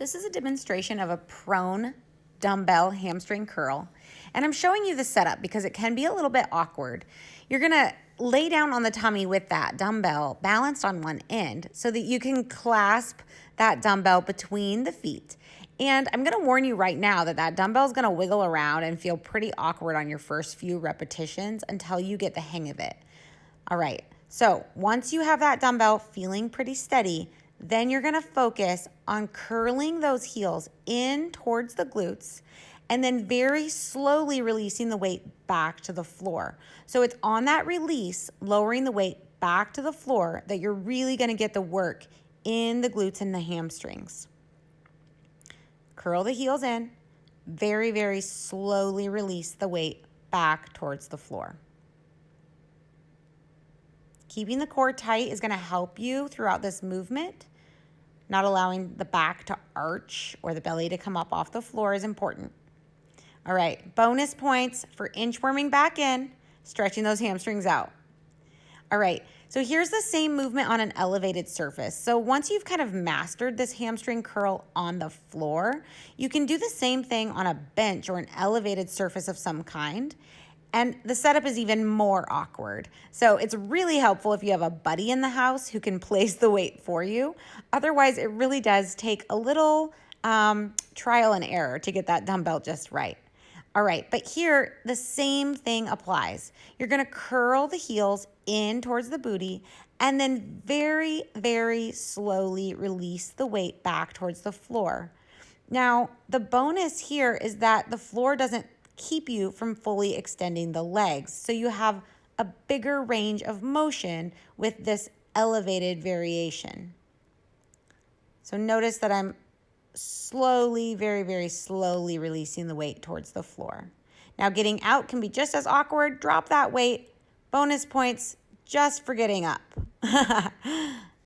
This is a demonstration of a prone dumbbell hamstring curl. And I'm showing you the setup because it can be a little bit awkward. You're gonna lay down on the tummy with that dumbbell balanced on one end so that you can clasp that dumbbell between the feet. And I'm gonna warn you right now that that dumbbell is gonna wiggle around and feel pretty awkward on your first few repetitions until you get the hang of it. All right, so once you have that dumbbell feeling pretty steady, then you're gonna focus on curling those heels in towards the glutes and then very slowly releasing the weight back to the floor. So it's on that release, lowering the weight back to the floor, that you're really gonna get the work in the glutes and the hamstrings. Curl the heels in, very, very slowly release the weight back towards the floor. Keeping the core tight is gonna help you throughout this movement. Not allowing the back to arch or the belly to come up off the floor is important. All right, bonus points for inchworming back in, stretching those hamstrings out. All right, so here's the same movement on an elevated surface. So once you've kind of mastered this hamstring curl on the floor, you can do the same thing on a bench or an elevated surface of some kind. And the setup is even more awkward. So it's really helpful if you have a buddy in the house who can place the weight for you. Otherwise, it really does take a little trial and error to get that dumbbell just right. All right, but here, the same thing applies. You're gonna curl the heels in towards the booty and then very, very slowly release the weight back towards the floor. Now, the bonus here is that the floor doesn't keep you from fully extending the legs. So you have a bigger range of motion with this elevated variation. So notice that I'm slowly, very, very slowly releasing the weight towards the floor. Now getting out can be just as awkward. Drop that weight. Bonus points just for getting up.